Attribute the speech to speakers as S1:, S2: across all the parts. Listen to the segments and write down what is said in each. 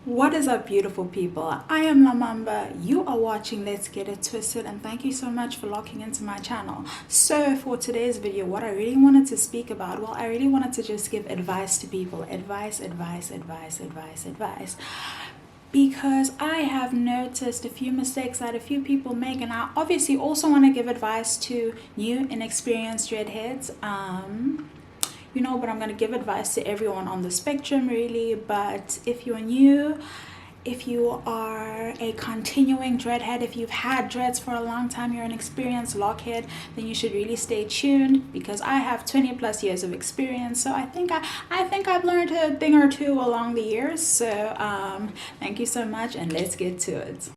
S1: What is up, beautiful people? I am Lamamba. You are watching Let's Get It Twisted, and thank you so much for locking into my channel. So for today's video, what I really wanted to speak about, well, I really wanted to just give advice to people. Advice. Because I have noticed a few mistakes that a few people make, and I obviously also want to give advice to new, inexperienced dreadheads. But I'm going to give advice to everyone on the spectrum, really. But if you're new, if you are a continuing dreadhead, if you've had dreads for a long time, you're an experienced lockhead, then you should really stay tuned, because I have 20 plus years of experience. So I think I've learned a thing or two along the years. So thank you so much, and let's get to it.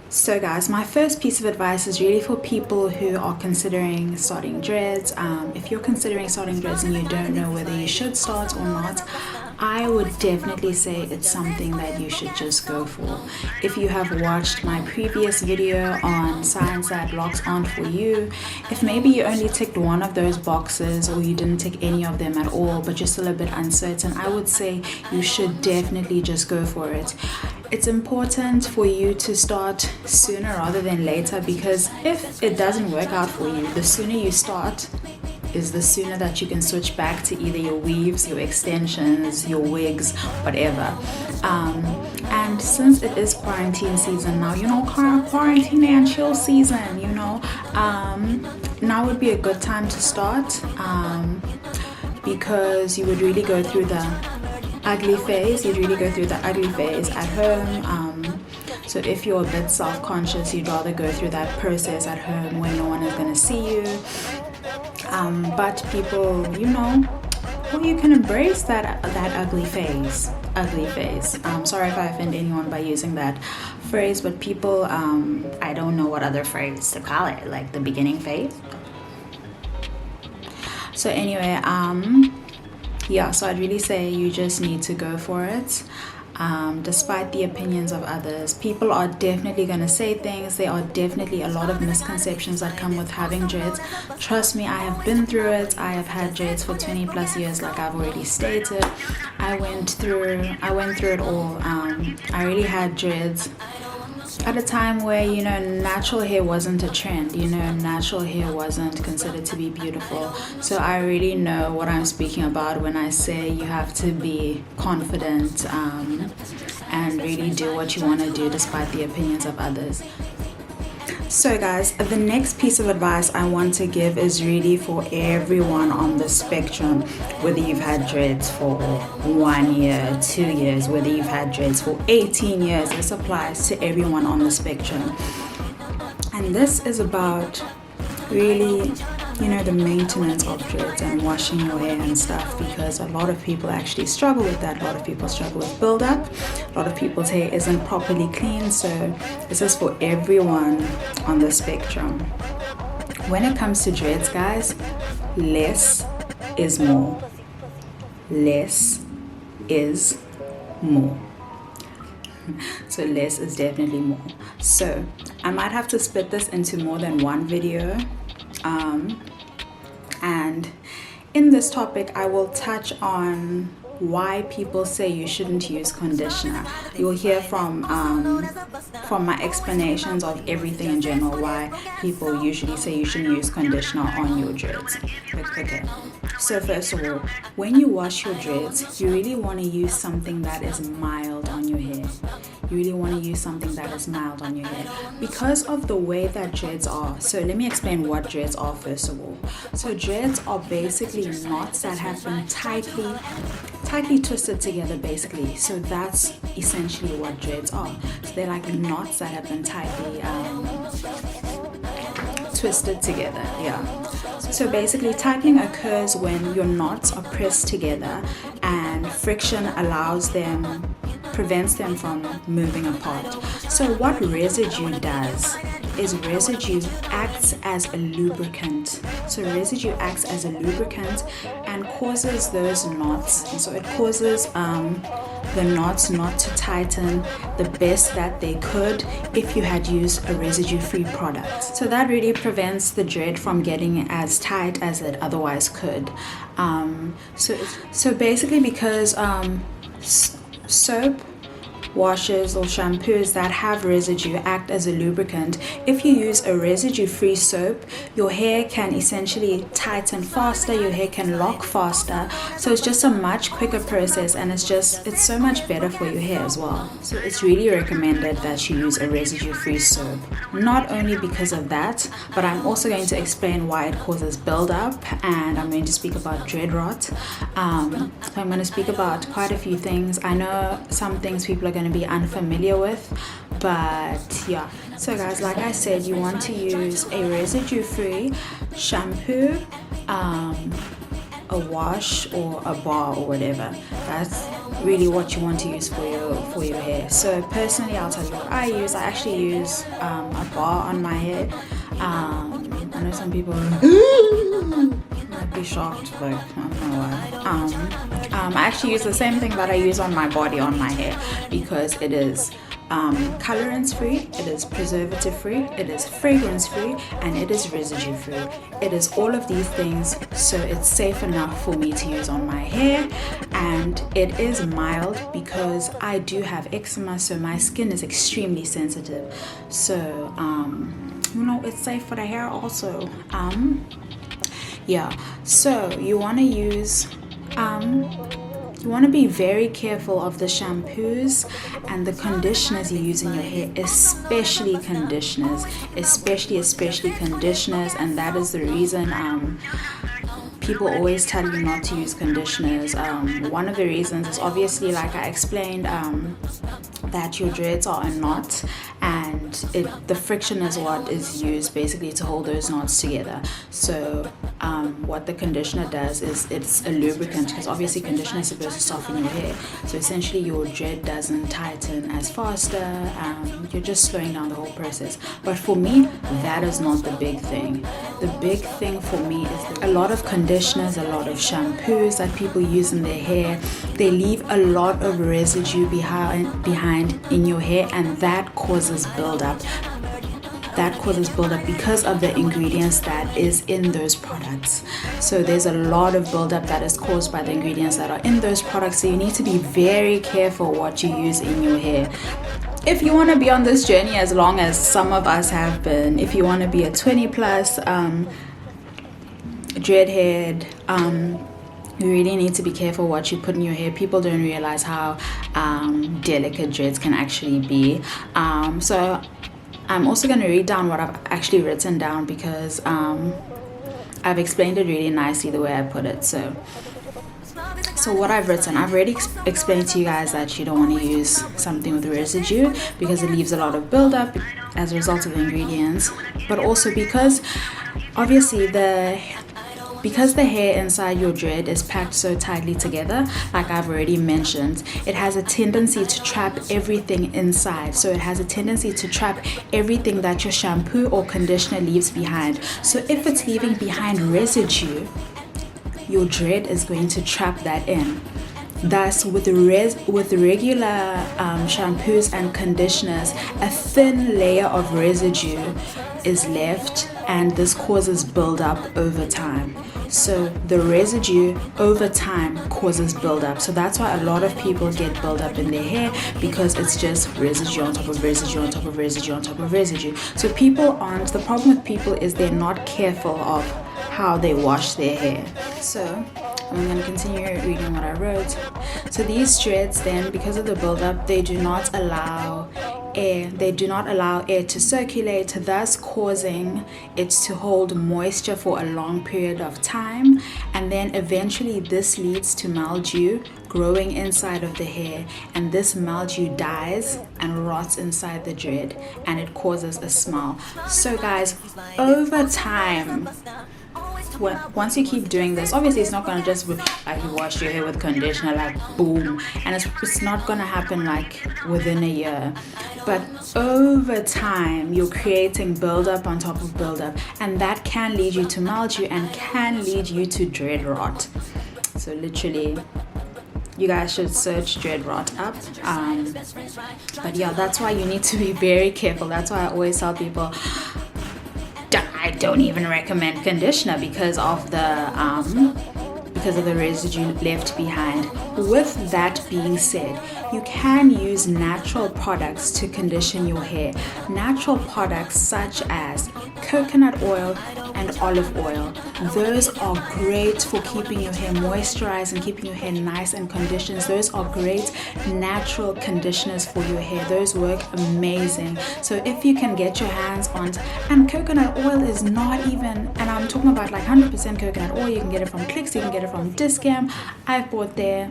S1: So guys, my first piece of advice is really for people who are considering starting dreads. If you're considering starting dreads and you don't know whether you should start or not, I would definitely say it's something that you should just go for. If you have watched my previous video on signs that locks aren't for you, if maybe you only ticked one of those boxes or you didn't tick any of them at all, but you're still a bit uncertain, I would say you should definitely just go for it. It's important for you to start sooner rather than later, because if it doesn't work out for you, the sooner you start is the sooner that you can switch back to either your weaves, your extensions, your wigs, whatever. And since it is quarantine season now, quarantine and chill season, now would be a good time to start, because you would really go through the ugly phase. You'd really go through the ugly phase at home. So if you're a bit self-conscious, you'd rather go through that process at home where no one is going to see you. But people, well, you can embrace that ugly phase. Sorry if I offend anyone by using that phrase, but people, I don't know what other phrase to call it, like the beginning phase. So anyway, so I'd really say you just need to go for it. Despite the opinions of others, people are definitely going to say things. There are definitely a lot of misconceptions that come with having dreads. Trust me, I have been through it. I have had dreads for 20 plus years, like I've already stated. I went through it all. I really had dreads at a time where natural hair wasn't a trend. Natural hair wasn't considered to be beautiful. So I really know what I'm speaking about when I say you have to be confident and really do what you want to do despite the opinions of others. So guys, the next piece of advice I want to give is really for everyone on the spectrum, whether you've had dreads for 1 year, 2 years, whether you've had dreads for 18 years. This applies to everyone on the spectrum. And this is about really, the maintenance of dreads and washing your hair and stuff, because a lot of people actually struggle with that. A lot of people struggle with buildup. A lot of people's hair isn't properly clean. So this is for everyone on the spectrum. When it comes to dreads, guys, less is more. Less is more. So less is definitely more. So I might have to split this into more than one video. And in this topic, I will touch on why people say you shouldn't use conditioner. You'll hear from my explanations of everything in general, why people usually say you shouldn't use conditioner on your dreads. Okay. So first of all, when you wash your dreads, you really want to use something that is mild on your hair. You really want to use something that is mild on your hair because of the way that dreads are. So let me explain what dreads are first of all. So dreads are basically knots that have been tightly twisted together, basically. So that's essentially what dreads are. So they're like knots that have been tightly twisted together. So basically, tightening occurs when your knots are pressed together and friction allows them prevents them from moving apart. So what residue does is residue acts as a lubricant. So residue acts as a lubricant and causes those knots. And so it causes the knots not to tighten the best that they could if you had used a residue-free product. So that really prevents the dread from getting as tight as it otherwise could. So basically, because soap, washes or shampoos that have residue act as a lubricant, if you use a residue-free soap, your hair can essentially tighten faster, your hair can lock faster. So it's just a much quicker process, and it's so much better for your hair as well. So it's really recommended that you use a residue-free soap. Not only because of that, but I'm also going to explain why it causes buildup, and I'm going to speak about dread rot. So I'm going to speak about quite a few things. I know some things people are going to be unfamiliar with, but yeah. So guys, like I said, you want to use a residue-free shampoo, a wash, or a bar, or whatever. That's really what you want to use for your hair. So personally, I'll tell you what I use. I actually use a bar on my hair. I know some people might be shocked, but I don't know why. I actually use the same thing that I use on my body on my hair, because it is colorants free, it is preservative free, it is fragrance free, and it is residue free. It is all of these things, so it's safe enough for me to use on my hair. And it is mild because I do have eczema, so my skin is extremely sensitive. So it's safe for the hair also. Yeah, so you want to use you want to be very careful of the shampoos and the conditioners you use in your hair, especially conditioners, especially conditioners. And that is the reason people always tell you not to use conditioners. One of the reasons is obviously, like I explained, that your dreads are a knot, and the friction is what is used basically to hold those knots together. So what the conditioner does is it's a lubricant, because obviously conditioner is supposed to soften your hair. So essentially your dread doesn't tighten as faster. You're just slowing down the whole process. But for me, that is not the big thing. The big thing for me is a lot of conditioners, a lot of shampoos that people use in their hair, they leave a lot of residue behind in your hair, and that causes buildup. That causes buildup because of the ingredients that is in those products. So there's a lot of buildup that is caused by the ingredients that are in those products. So you need to be very careful what you use in your hair. If you want to be on this journey as long as some of us have been, if you want to be a 20 plus dreadhead, you really need to be careful what you put in your hair. People don't realize how delicate dreads can actually be. So I'm also going to read down what I've actually written down, because I've explained it really nicely the way I put it. So what I've written, I've already explained to you guys that you don't want to use something with residue because it leaves a lot of buildup as a result of the ingredients, but also because obviously because the hair inside your dread is packed so tightly together, like I've already mentioned, it has a tendency to trap everything inside. So it has a tendency to trap everything that your shampoo or conditioner leaves behind. So if it's leaving behind residue, your dread is going to trap that in. Thus, with regular shampoos and conditioners, a thin layer of residue is left, and this causes buildup over time. So the residue over time causes buildup. So that's why a lot of people get buildup in their hair, because it's just residue on top of residue on top of residue on top of residue. So the problem with people is they're not careful of how they wash their hair. So I'm going to continue reading what I wrote. So these dreads then, because of the buildup, they do not allow air to circulate, thus causing it to hold moisture for a long period of time, and then eventually this leads to mildew growing inside of the hair, and this mildew dies and rots inside the dread, and it causes a smell. So guys, over time, once you keep doing this, obviously it's not gonna just be like you wash your hair with conditioner, like boom, and it's not gonna happen like within a year. But over time, you're creating buildup on top of buildup, and that can lead you to mildew and can lead you to dread rot. So literally, you guys should search dread rot up. But yeah, that's why you need to be very careful. That's why I always tell people, I don't even recommend conditioner because of the residue left behind. With that being said, you can use natural products to condition your hair. Natural products such as coconut oil and olive oil. Those are great for keeping your hair moisturized and keeping your hair nice and conditioned. Those are great natural conditioners for your hair. Those work amazing. So if you can get your hands on, and coconut oil is not even, and I'm talking about like 100% coconut oil. You can get it from Clicks, you can get it from Discam. I've bought there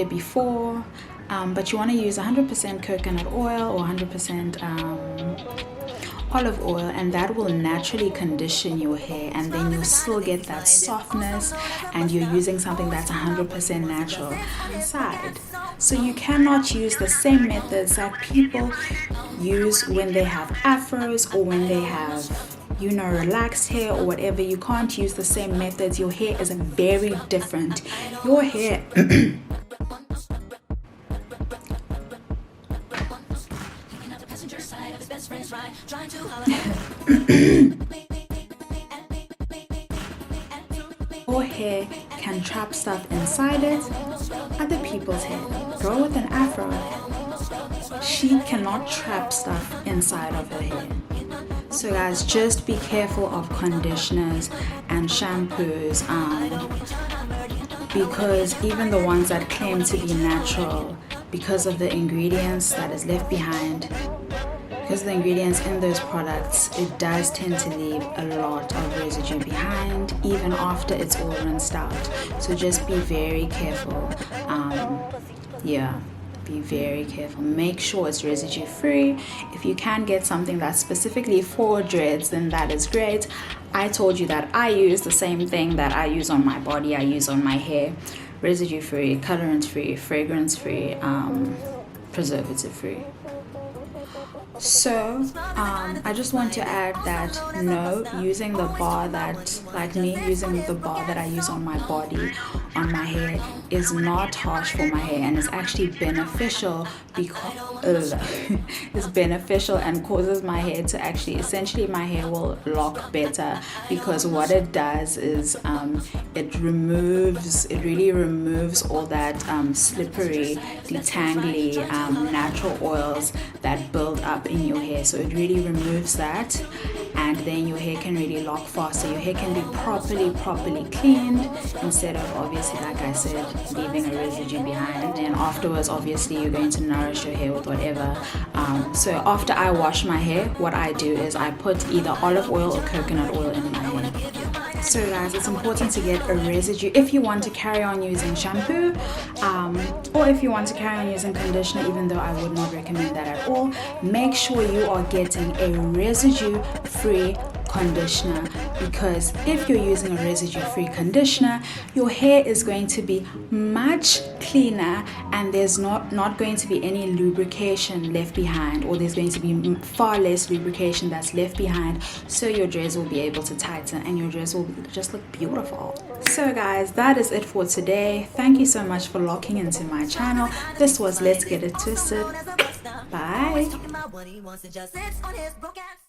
S1: before, but you want to use 100% coconut oil or 100% olive oil, and that will naturally condition your hair, and then you'll still get that softness, and you're using something that's 100% natural inside. So you cannot use the same methods that people use when they have afros or when they have, you know, relaxed hair or whatever. You can't use the same methods. Your hair is very different. Your hair your hair can trap stuff inside it. Other people's hair, girl with an afro, she cannot trap stuff inside of her hair. So guys, just be careful of conditioners and shampoos, because even the ones that claim to be natural, because of the ingredients that is left behind, because the ingredients in those products, it does tend to leave a lot of residue behind even after it's all rinsed out. So just be very careful. Be very careful. Make sure it's residue free. If you can get something that's specifically for dreads, then that is great. I told you that I use the same thing that I use on my body, I use on my hair. Residue free, colorant free, fragrance free, preservative free. So I just want to add that using the bar that, like me using the bar that I use on my body, on my hair, is not harsh for my hair, and it's actually beneficial because it's beneficial and causes my hair to actually, essentially my hair will lock better, because what it does is it really removes all that slippery, detangly natural oils that build up in your hair. So it really removes that, and then your hair can really lock faster. Your hair can be properly cleaned, instead of, obviously, like I said, leaving a residue behind. And then afterwards, obviously, you're going to nourish your hair with whatever. So after I wash my hair, what I do is I put either olive oil or coconut oil in my hair. So guys, it's important to get a residue if you want to carry on using shampoo, or if you want to carry on using conditioner, even though I would not recommend that at all. Make sure you are getting a residue free conditioner, because if you're using a residue-free conditioner, your hair is going to be much cleaner, and there's not going to be any lubrication left behind, or there's going to be far less lubrication that's left behind, so your dreads will be able to tighten and your dreads will just look beautiful. So guys, that is it for today. Thank you so much for locking into my channel. This was Let's Get It Twisted. Bye.